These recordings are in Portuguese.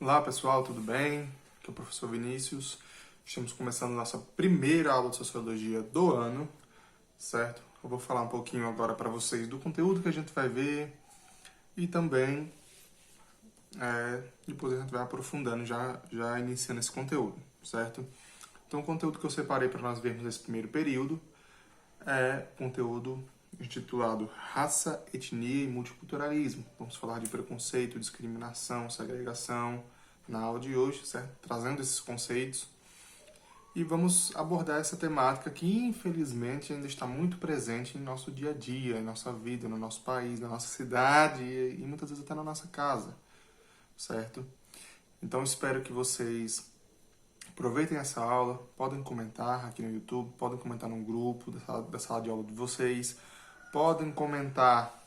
Olá pessoal, tudo bem? Aqui é o professor Vinícius. Estamos começando nossa primeira aula de Sociologia do ano, certo? Eu vou falar um pouquinho agora para vocês do conteúdo que a gente vai ver e também depois a gente vai aprofundando, já iniciando esse conteúdo, certo? Então o conteúdo que eu separei para nós vermos nesse primeiro período é conteúdo intitulado Raça, Etnia e Multiculturalismo. Vamos falar de preconceito, discriminação, segregação na aula de hoje, certo? Trazendo esses conceitos. E vamos abordar essa temática que, infelizmente, ainda está muito presente em nosso dia a dia, em nossa vida, no nosso país, na nossa cidade e muitas vezes até na nossa casa, certo? Então, espero que vocês aproveitem essa aula, podem comentar aqui no YouTube, podem comentar no grupo da sala de aula de vocês, podem comentar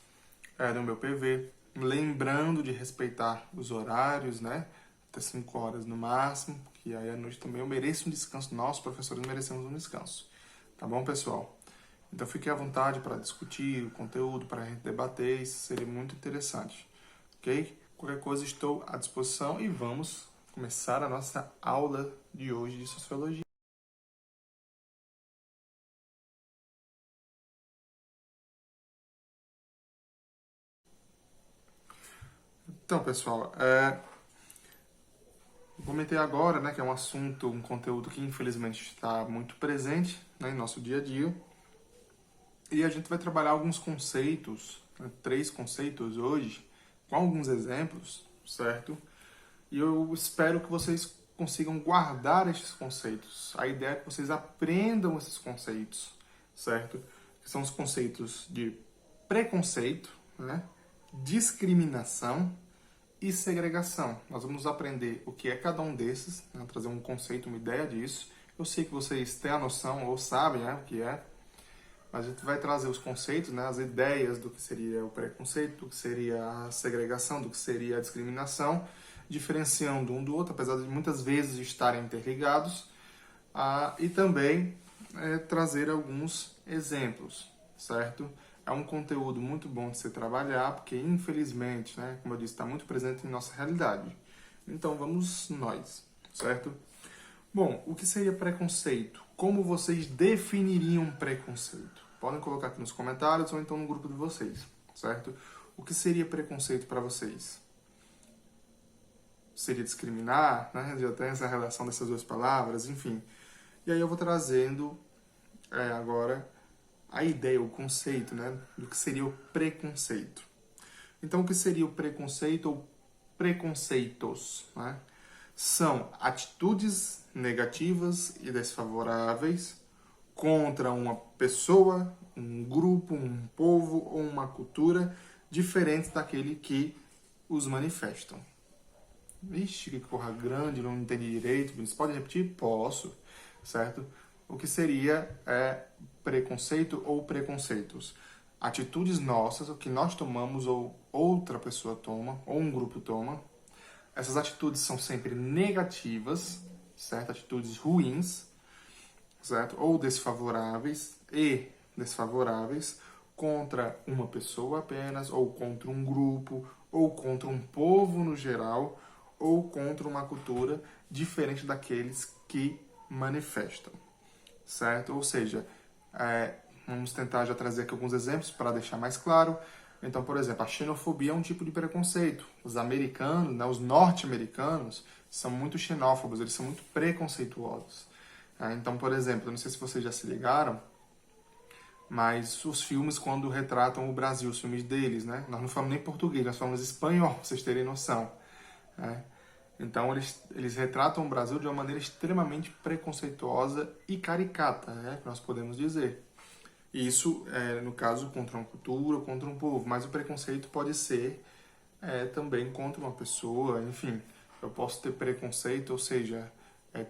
no meu PV, lembrando de respeitar os horários, né? Até 5 horas no máximo, que aí à noite também eu mereço um descanso, nós professores merecemos um descanso. Tá bom, pessoal? Então fiquem à vontade para discutir o conteúdo, para a gente debater, isso seria muito interessante, ok? Qualquer coisa estou à disposição e vamos começar a nossa aula de hoje de Sociologia. Então, pessoal, eu comentei agora, né, que é um assunto, um conteúdo que infelizmente está muito presente, né, em nosso dia a dia. E a gente vai trabalhar alguns conceitos, né, 3 conceitos hoje, com alguns exemplos, certo? E eu espero que vocês consigam guardar estes conceitos. A ideia é que vocês aprendam esses conceitos, certo? Que são os conceitos de preconceito, né, discriminação e segregação. Nós vamos aprender o que é cada um desses, né, trazer um conceito, uma ideia disso. Eu sei que vocês têm a noção ou sabem, né, o que é, mas a gente vai trazer os conceitos, né, as ideias do que seria o preconceito, do que seria a segregação, do que seria a discriminação, diferenciando um do outro, apesar de muitas vezes estarem interligados, e também trazer alguns exemplos, certo? É um conteúdo muito bom de se trabalhar, porque infelizmente, né, como eu disse, está muito presente em nossa realidade. Então vamos nós, certo? Bom, o que seria preconceito? Como vocês definiriam preconceito? Podem colocar aqui nos comentários ou então no grupo de vocês, certo? O que seria preconceito para vocês? Seria discriminar, né? Já tem essa relação dessas duas palavras, enfim. E aí eu vou trazendo agora a ideia, o conceito, né? Do que seria o preconceito. Então, o que seria o preconceito ou preconceitos, né? São atitudes negativas e desfavoráveis contra uma pessoa, um grupo, um povo ou uma cultura diferente daquele que os manifestam. Ixi, que corra grande, não entendi direito. Você pode repetir? Posso, certo? O que seria preconceito ou preconceitos? Atitudes nossas, o que nós tomamos ou outra pessoa toma, ou um grupo toma. Essas atitudes são sempre negativas, certo? Atitudes ruins, certo? Ou desfavoráveis contra uma pessoa apenas, ou contra um grupo, ou contra um povo no geral, ou contra uma cultura diferente daqueles que manifestam, certo? Ou seja, vamos tentar já trazer aqui alguns exemplos para deixar mais claro. Então, por exemplo, a xenofobia é um tipo de preconceito. Os americanos, né, os norte-americanos, são muito xenófobos, eles são muito preconceituosos. Então, por exemplo, eu não sei se vocês já se ligaram, mas os filmes, quando retratam o Brasil, os filmes deles, né? Nós não falamos nem português, nós falamos espanhol, pra vocês terem noção. Né? Então, eles retratam o Brasil de uma maneira extremamente preconceituosa e caricata, né? Que nós podemos dizer. Isso, no caso, contra uma cultura, contra um povo. Mas o preconceito pode ser também contra uma pessoa, enfim. Eu posso ter preconceito, ou seja,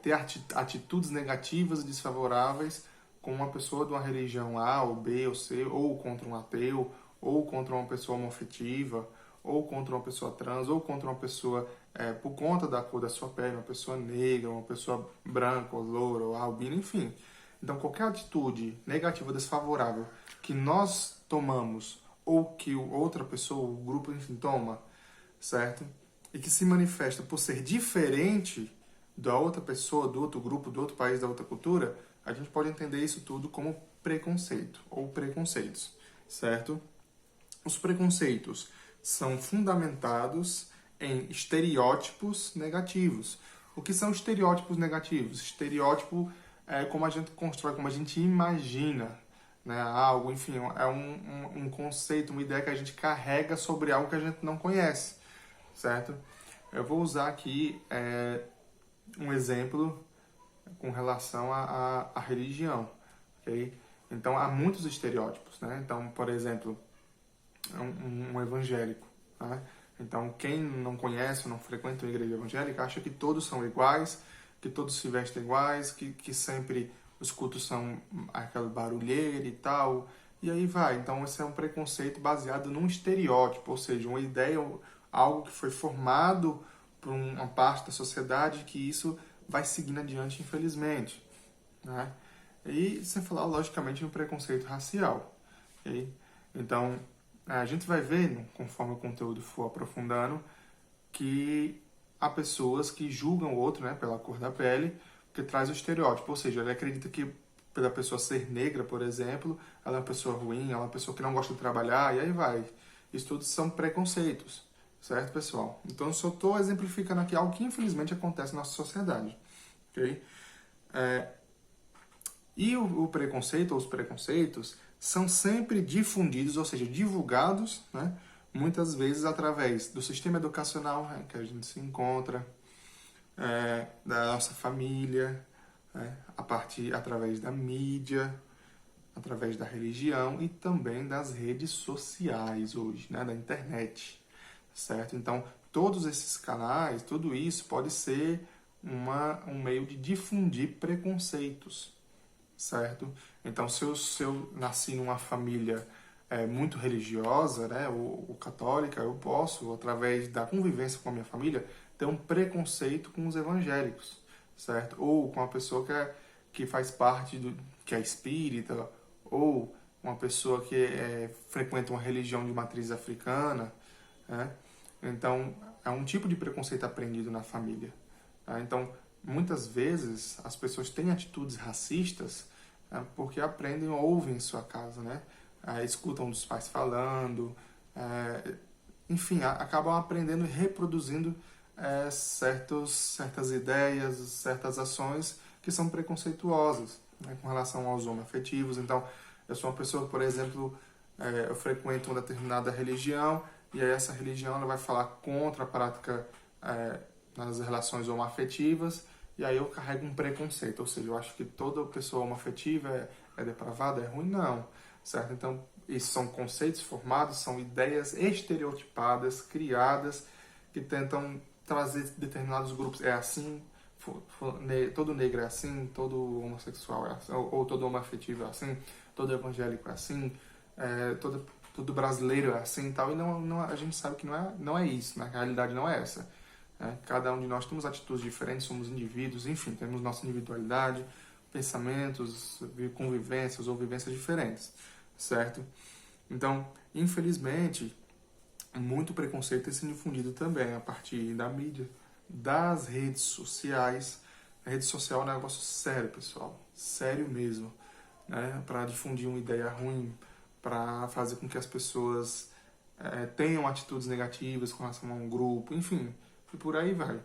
ter atitudes negativas e desfavoráveis com uma pessoa de uma religião A, ou B, ou C, ou contra um ateu, ou contra uma pessoa homoafetiva, ou contra uma pessoa trans, ou contra uma pessoa por conta da cor da sua pele, uma pessoa negra, uma pessoa branca, ou loura, ou albina, enfim. Então, qualquer atitude negativa, desfavorável que nós tomamos ou que outra pessoa, o grupo, enfim, toma, certo? e que se manifesta por ser diferente da outra pessoa, do outro grupo, do outro país, da outra cultura, a gente pode entender isso tudo como preconceito ou preconceitos, certo? Os preconceitos são fundamentados em estereótipos negativos. O que são estereótipos negativos? Estereótipo é como a gente constrói, como a gente imagina, né, algo, enfim, é um conceito, uma ideia que a gente carrega sobre algo que a gente não conhece, certo? Eu vou usar aqui um exemplo com relação à religião, ok? Então, há muitos estereótipos, né? Então, por exemplo, um evangélico, né? Então, quem não conhece, não frequenta uma igreja evangélica, acha que todos são iguais, que todos se vestem iguais, que sempre os cultos são aquela barulheira e tal, e aí vai. Então, esse é um preconceito baseado num estereótipo, ou seja, uma ideia, algo que foi formado por uma parte da sociedade, que isso vai seguindo adiante, infelizmente, né? E sem falar, logicamente, no preconceito racial, ok? Então, a gente vai ver, conforme o conteúdo for aprofundando, que há pessoas que julgam o outro, né, pela cor da pele, que traz o estereótipo. Ou seja, ele acredita que pela pessoa ser negra, por exemplo, ela é uma pessoa ruim, ela é uma pessoa que não gosta de trabalhar, e aí vai. Isso tudo são preconceitos, certo, pessoal? Então, eu só estou exemplificando aqui algo que infelizmente acontece na nossa sociedade, ok? E o preconceito ou os preconceitos são sempre difundidos, ou seja, divulgados, né, muitas vezes através do sistema educacional, né, que a gente se encontra, da nossa família, né, através da mídia, através da religião e também das redes sociais hoje, né, da internet, certo? Então, todos esses canais, tudo isso pode ser um meio de difundir preconceitos, certo? Então, se eu nasci numa família muito religiosa, né, ou católica, eu posso, através da convivência com a minha família, ter um preconceito com os evangélicos, certo? Ou com a pessoa que faz parte que é espírita, ou uma pessoa que frequenta uma religião de matriz africana, né? Então, é um tipo de preconceito aprendido na família, tá? Então, muitas vezes, as pessoas têm atitudes racistas, né, porque aprendem ou ouvem em sua casa, né? Escutam dos pais falando, enfim, acabam aprendendo e reproduzindo certas ideias, certas ações que são preconceituosas, né, com relação aos homoafetivos. Então, eu sou uma pessoa, por exemplo, eu frequento uma determinada religião, e aí essa religião ela vai falar contra a prática nas relações homoafetivas, e aí eu carrego um preconceito, ou seja, eu acho que toda pessoa homoafetiva é depravada, é ruim, não, certo? Então, esses são conceitos formados, são ideias estereotipadas, criadas, que tentam trazer determinados grupos, é assim, todo negro é assim, todo homossexual é assim, ou todo homoafetivo é assim, todo evangélico é assim, todo brasileiro é assim e tal, e a gente sabe que não é isso, na realidade não é essa. Cada um de nós temos atitudes diferentes, somos indivíduos, enfim, temos nossa individualidade, pensamentos, convivências ou vivências diferentes, certo? Então, infelizmente, muito preconceito tem sido difundido também a partir da mídia, das redes sociais. A rede social é um negócio sério, pessoal, sério mesmo, né? Para difundir uma ideia ruim, para fazer com que as pessoas tenham atitudes negativas com relação a um grupo, enfim, e por aí vai.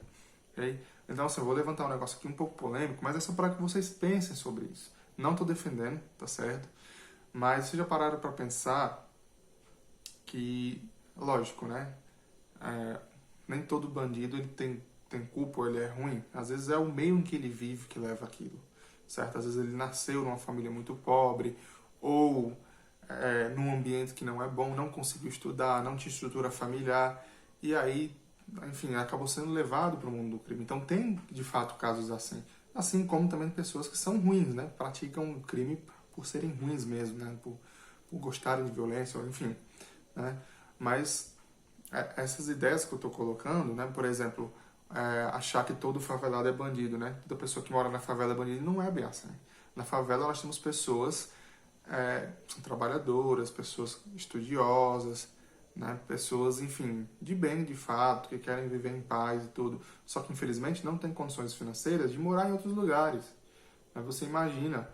Okay? Então, assim, eu vou levantar um negócio aqui um pouco polêmico, mas é só para que vocês pensem sobre isso. Não estou defendendo, tá certo? Mas vocês já pararam para pensar que, lógico, né? Nem todo bandido ele tem culpa ou ele é ruim. Às vezes é o meio em que ele vive que leva aquilo, certo? Às vezes ele nasceu numa família muito pobre ou num ambiente que não é bom, não conseguiu estudar, não tinha estrutura familiar e aí, enfim, acabou sendo levado para o mundo do crime. Então tem, de fato, casos assim como também pessoas que são ruins, né? Praticam o crime por serem ruins mesmo, né? Por gostarem de violência, enfim, né? Mas essas ideias que eu estou colocando, né? Por exemplo, achar que todo favelado é bandido, né? Toda pessoa que mora na favela é bandido, não é bem assim. Na favela nós temos pessoas que são trabalhadoras, pessoas estudiosas, né? Pessoas, enfim, de bem, de fato, que querem viver em paz e tudo, só que infelizmente não tem condições financeiras de morar em outros lugares. Mas você imagina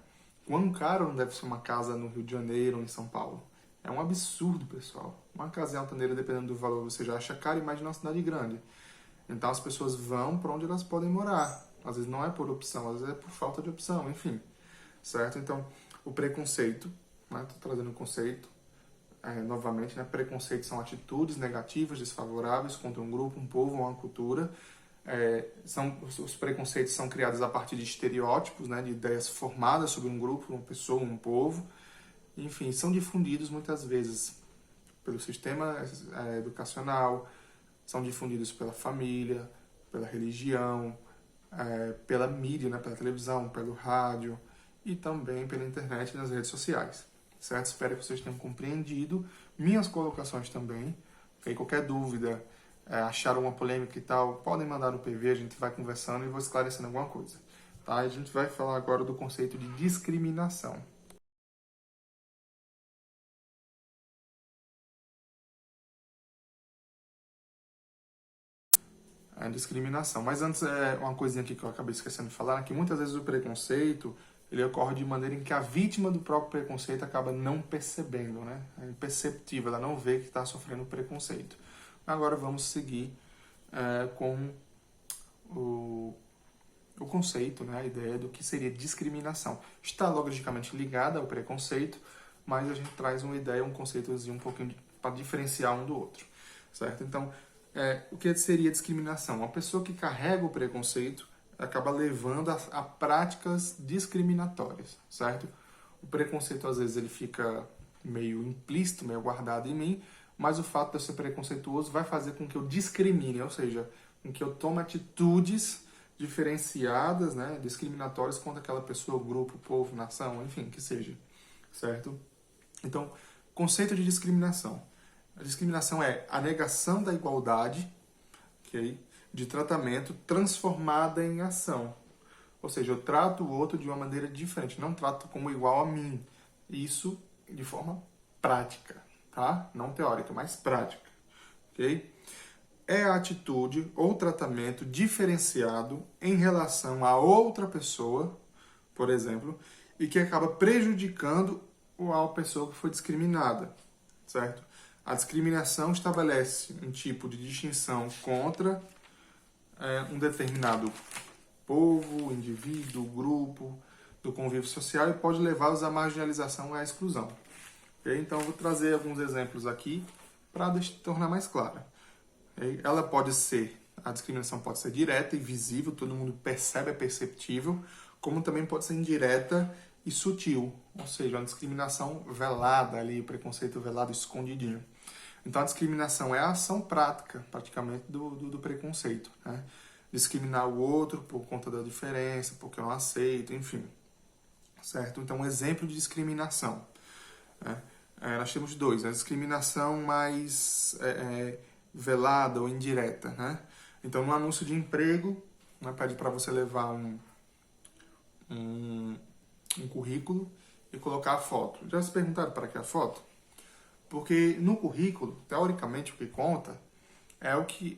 quão caro não deve ser uma casa no Rio de Janeiro ou em São Paulo. É um absurdo, pessoal. Uma casa em Altaneira, dependendo do valor, você já acha caro, imagina uma cidade grande. Então as pessoas vão para onde elas podem morar. Às vezes não é por opção, às vezes é por falta de opção, enfim. Certo? Então, o preconceito, né? Tô trazendo o conceito, novamente, né? Preconceito são atitudes negativas, desfavoráveis contra um grupo, um povo ou uma cultura. Os preconceitos são criados a partir de estereótipos, né? De ideias formadas sobre um grupo, uma pessoa, um povo. Enfim, são difundidos muitas vezes pelo sistema educacional, são difundidos pela família, pela religião, pela mídia, né? Pela televisão, pelo rádio e também pela internet e nas redes sociais. Certo? Espero que vocês tenham compreendido minhas colocações também. Okay? Qualquer dúvida, acharam uma polêmica e tal, podem mandar no PV, a gente vai conversando e vou esclarecendo alguma coisa. Tá? A gente vai falar agora do conceito de discriminação. A discriminação. Mas antes, uma coisinha aqui que eu acabei esquecendo de falar, é que muitas vezes o preconceito ele ocorre de maneira em que a vítima do próprio preconceito acaba não percebendo, né? É imperceptível, ela não vê que está sofrendo preconceito. Agora vamos seguir com o conceito, né? A ideia do que seria discriminação. Está logicamente ligada ao preconceito, mas a gente traz uma ideia, um conceitozinho um pouquinho para diferenciar um do outro, certo? Então, o que seria discriminação? Uma pessoa que carrega o preconceito acaba levando a práticas discriminatórias, certo? O preconceito, às vezes, ele fica meio implícito, meio guardado em mim, mas o fato de eu ser preconceituoso vai fazer com que eu discrimine, ou seja, com que eu tome atitudes diferenciadas, né, discriminatórias contra aquela pessoa, grupo, povo, nação, enfim, que seja, certo? Então, conceito de discriminação. A discriminação é a negação da igualdade, okay, de tratamento transformada em ação. Ou seja, eu trato o outro de uma maneira diferente, não trato como igual a mim. Isso de forma prática, tá? Não teórica, mas prática, ok? É a atitude ou tratamento diferenciado em relação a outra pessoa, por exemplo, e que acaba prejudicando a pessoa que foi discriminada, certo? A discriminação estabelece um tipo de distinção contra um determinado povo, indivíduo, grupo, do convívio social e pode levá-los à marginalização e à exclusão. Okay? Então, eu vou trazer alguns exemplos aqui para tornar mais clara. Okay? A discriminação pode ser direta e visível, todo mundo percebe, é perceptível, como também pode ser indireta e sutil, ou seja, uma discriminação velada ali, preconceito velado, escondidinho. Então, a discriminação é a ação prática, praticamente, do preconceito, né? Discriminar o outro por conta da diferença, porque eu não aceito, enfim. Certo? Então, um exemplo de discriminação. Né? Nós temos dois. A discriminação mais velada ou indireta. Né? Então, no anúncio de emprego, né, pede para você levar um currículo e colocar a foto. Já se perguntaram para que a foto? Porque no currículo, teoricamente, o que conta é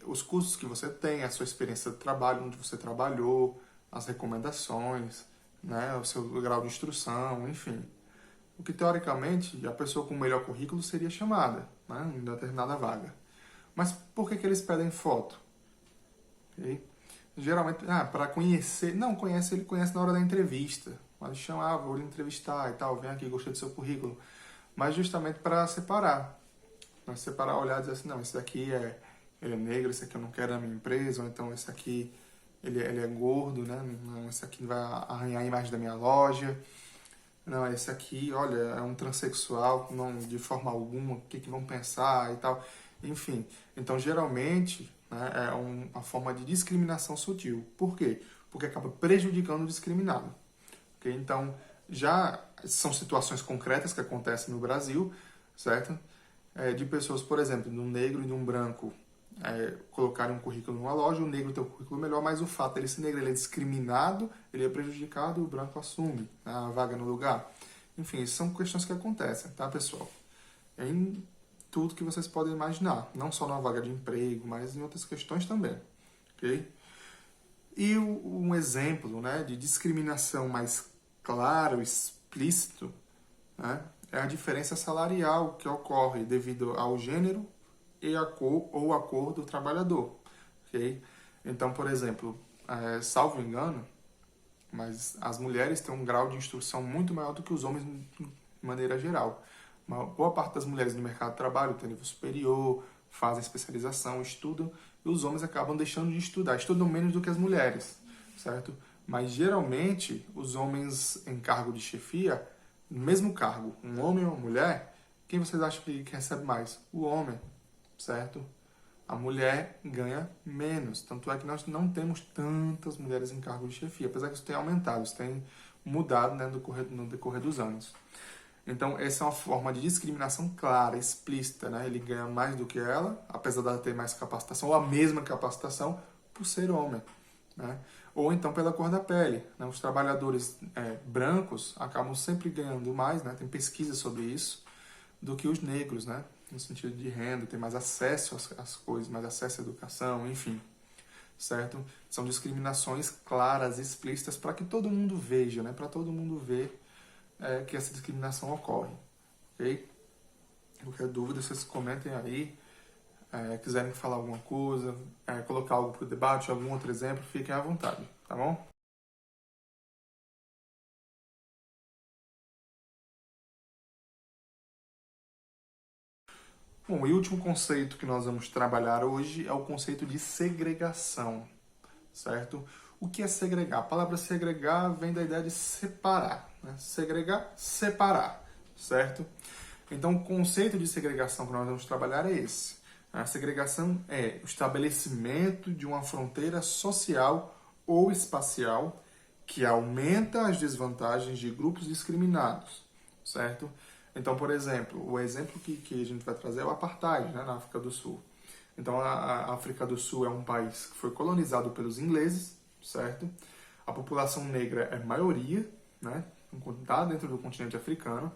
os cursos que você tem, a sua experiência de trabalho, onde você trabalhou, as recomendações, né, o seu grau de instrução, enfim. O que, teoricamente, a pessoa com o melhor currículo seria chamada, né, em determinada vaga. Mas por que eles pedem foto? Okay? Geralmente, para conhecer... Não, ele conhece na hora da entrevista. Mas chama, vou lhe entrevistar e tal, vem aqui, gostei do seu currículo. Mas justamente para separar. Para separar, olhar e dizer assim, não, esse daqui ele é negro, esse aqui eu não quero na minha empresa, ou então esse aqui ele é gordo, né? Não, esse aqui vai arranhar a imagem da minha loja. Não, esse aqui, olha, é um transexual, não de forma alguma, o que vão pensar e tal. Enfim, então geralmente, né, é uma forma de discriminação sutil. Por quê? Porque acaba prejudicando o discriminado. Okay? Então, já são situações concretas que acontecem no Brasil, certo? De pessoas, por exemplo, de um negro e de um branco colocarem um currículo numa loja, o negro tem um currículo melhor, mas o fato dele ser negro, ele é discriminado, ele é prejudicado, o branco assume, né, a vaga no lugar. Enfim, isso são questões que acontecem, tá, pessoal? Em tudo que vocês podem imaginar, não só na vaga de emprego, mas em outras questões também, ok? E um exemplo, né, de discriminação mais claro, explícito, né, é a diferença salarial que ocorre devido ao gênero e a cor ou a cor do trabalhador, ok? Então, por exemplo, salvo engano, mas as mulheres têm um grau de instrução muito maior do que os homens de maneira geral. Uma boa parte das mulheres no mercado de trabalho tem nível superior, fazem especialização, estudam, e os homens acabam deixando de estudar, estudam menos do que as mulheres, certo? Mas geralmente os homens em cargo de chefia, no mesmo cargo, um homem ou uma mulher, quem vocês acham que recebe mais? O homem, certo? A mulher ganha menos. Tanto é que nós não temos tantas mulheres em cargo de chefia, apesar que isso tem aumentado, isso tem mudado, né, no decorrer dos anos. Então, essa é uma forma de discriminação clara, explícita, né? Ele ganha mais do que ela, apesar dela ter mais capacitação, ou a mesma capacitação, por ser homem, né? Ou então pela cor da pele, né? Os trabalhadores brancos acabam sempre ganhando mais, né? Tem pesquisa sobre isso, do que os negros, né? No sentido de renda, tem mais acesso às coisas, mais acesso à educação, enfim, certo? São discriminações claras, explícitas, para que todo mundo veja, né? Para todo mundo ver que essa discriminação ocorre, ok? Qualquer dúvida, vocês comentem aí, quiserem falar alguma coisa, colocar algo para o debate, algum outro exemplo, fiquem à vontade, tá bom? Bom, e o último conceito que nós vamos trabalhar hoje é o conceito de segregação, certo? O que é segregar? A palavra segregar vem da ideia de separar, né? Segregar, separar, certo? Então, o conceito de segregação que nós vamos trabalhar é esse. A segregação é o estabelecimento de uma fronteira social ou espacial que aumenta as desvantagens de grupos discriminados, certo? Então, por exemplo, o exemplo que a gente vai trazer é o apartheid, né, na África do Sul. Então, a África do Sul é um país que foi colonizado pelos ingleses, certo? A população negra é maioria, né? Está dentro do continente africano,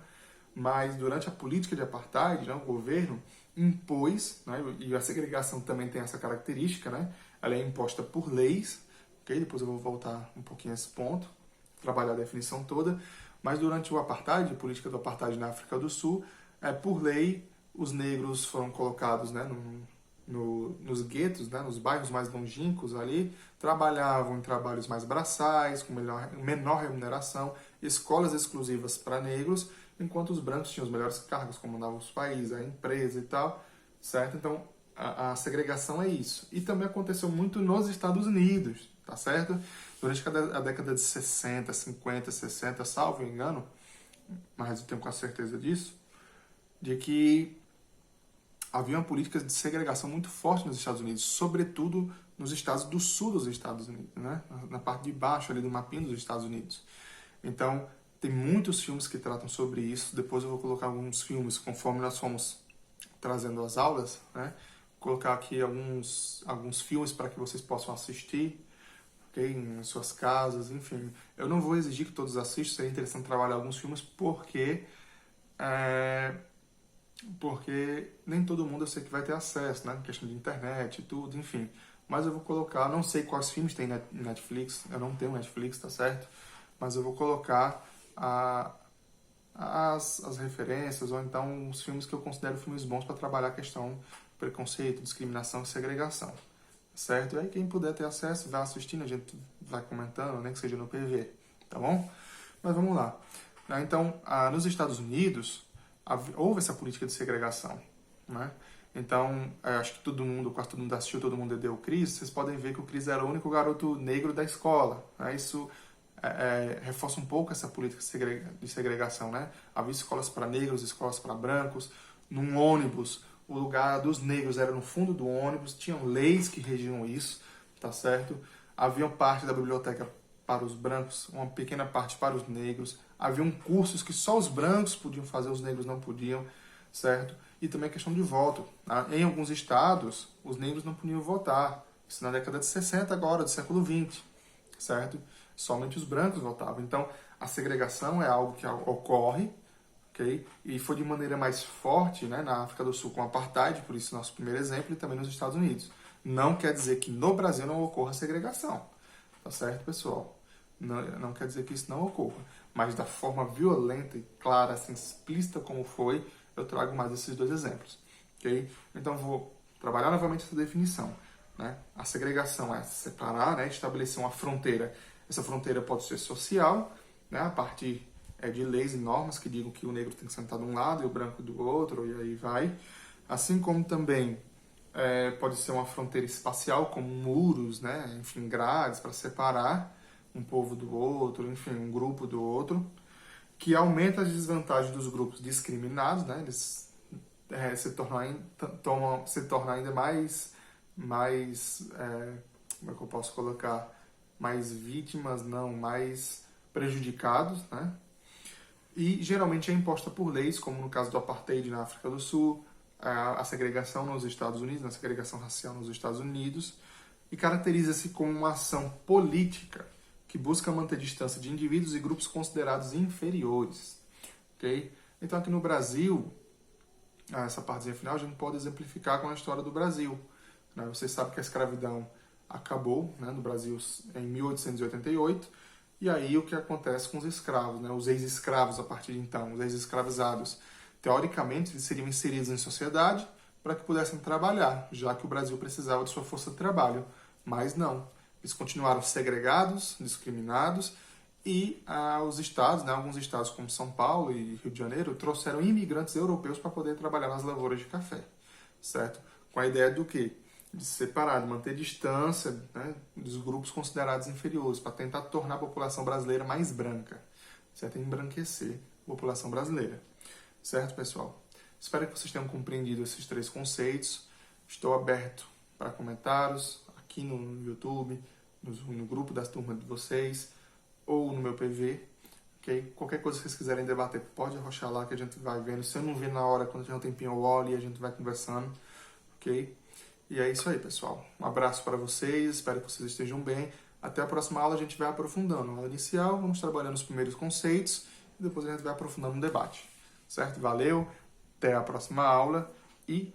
mas durante a política de apartheid, né, o governo impôs, né, e a segregação também tem essa característica, né? Ela é imposta por leis, ok? Depois eu vou voltar um pouquinho a esse ponto, trabalhar a definição toda, mas durante o apartheid, a política do apartheid na África do Sul, por lei, os negros foram colocados, né, nos guetos, né, nos bairros mais longínquos ali, trabalhavam em trabalhos mais braçais, com menor remuneração, escolas exclusivas para negros, enquanto os brancos tinham os melhores cargos, comandavam os países, a empresa e tal, certo? Então, a segregação é isso. E também aconteceu muito nos Estados Unidos, tá certo? Durante a década de 60, 50, 60, salvo engano, mas eu tenho quase certeza disso, de que havia uma política de segregação muito forte nos Estados Unidos, sobretudo nos estados do sul dos Estados Unidos, né? Na parte de baixo ali do mapinha dos Estados Unidos. Então, tem muitos filmes que tratam sobre isso. Depois eu vou colocar alguns filmes, conforme nós fomos trazendo as aulas, né? Vou colocar aqui alguns filmes para que vocês possam assistir, ok? Em suas casas, enfim. Eu não vou exigir que todos assistam, seria interessante trabalhar alguns filmes, porque nem todo mundo eu sei que vai ter acesso, né? Questão de internet e tudo, enfim. Mas eu vou colocar, não sei quais filmes tem na Netflix, eu não tenho Netflix, tá certo? Mas eu vou colocar as referências, ou então os filmes que eu considero filmes bons para trabalhar a questão preconceito, discriminação e segregação, certo? E aí quem puder ter acesso, vai assistindo, a gente vai comentando, nem que seja no PV, tá bom? Mas vamos lá. Então, nos Estados Unidos, houve essa política de segregação, né? Então, acho que quase todo mundo assistiu, todo mundo deu o Chris, vocês podem ver que o Chris era o único garoto negro da escola, né? Isso reforça um pouco essa política de segregação, né? Havia escolas para negros, escolas para brancos. Num ônibus, o lugar dos negros era no fundo do ônibus, tinham leis que regiam isso, tá certo? Havia parte da biblioteca para os brancos, uma pequena parte para os negros. Haviam cursos que só os brancos podiam fazer, os negros não podiam, certo? E também a questão de voto. Em alguns estados, os negros não podiam votar. Isso na década de 60 agora, do século 20, certo? Somente os brancos votavam. Então, a segregação é algo que ocorre, ok? ok? E foi de maneira mais forte, né, na África do Sul com o apartheid, por isso nosso primeiro exemplo, e também nos Estados Unidos. Não quer dizer que no Brasil não ocorra segregação, tá certo, pessoal? Não quer dizer que isso não ocorra, mas da forma violenta e clara, assim, explícita como foi, eu trago mais esses dois exemplos, ok? Então vou trabalhar novamente essa definição, né? A segregação é separar, né, estabelecer uma fronteira. Essa fronteira pode ser social, né, a partir de leis e normas que digam que o negro tem que sentar de um lado e o branco do outro, e aí vai. Assim como também pode ser uma fronteira espacial, como muros, né, enfim, grades para separar um povo do outro, enfim, um grupo do outro, que aumenta as desvantagens dos grupos discriminados, né, eles se tornam ainda mais como é que eu posso colocar, mais vítimas, não, mais prejudicados, né? E geralmente é imposta por leis, como no caso do apartheid na África do Sul, a segregação nos Estados Unidos, a segregação racial nos Estados Unidos, e caracteriza-se como uma ação política que busca manter distância de indivíduos e grupos considerados inferiores, ok? Então aqui no Brasil, essa partezinha final a gente pode exemplificar com a história do Brasil, né? Vocês sabem que a escravidão acabou, né, no Brasil em 1888, e aí o que acontece com os escravos, né, os ex-escravos a partir de então, os ex-escravizados, teoricamente eles seriam inseridos em sociedade para que pudessem trabalhar, já que o Brasil precisava de sua força de trabalho, mas não, eles continuaram segregados, discriminados, e os estados, né, alguns estados como São Paulo e Rio de Janeiro, trouxeram imigrantes europeus para poder trabalhar nas lavouras de café, certo? Com a ideia do quê? De separar, de manter distância, né, dos grupos considerados inferiores, para tentar tornar a população brasileira mais branca, certo? Embranquecer a população brasileira, certo, pessoal? Espero que vocês tenham compreendido esses três conceitos. Estou aberto para comentários aqui no YouTube, no grupo das turmas de vocês, ou no meu PV, ok? Qualquer coisa que vocês quiserem debater, pode arrochar lá que a gente vai vendo. Se eu não ver na hora, quando tiver um tempinho, eu olho e a gente vai conversando, ok? E é isso aí, pessoal. Um abraço para vocês, espero que vocês estejam bem. Até a próxima aula a gente vai aprofundando. Na aula inicial, vamos trabalhando os primeiros conceitos e depois a gente vai aprofundando no debate. Certo? Valeu, até a próxima aula e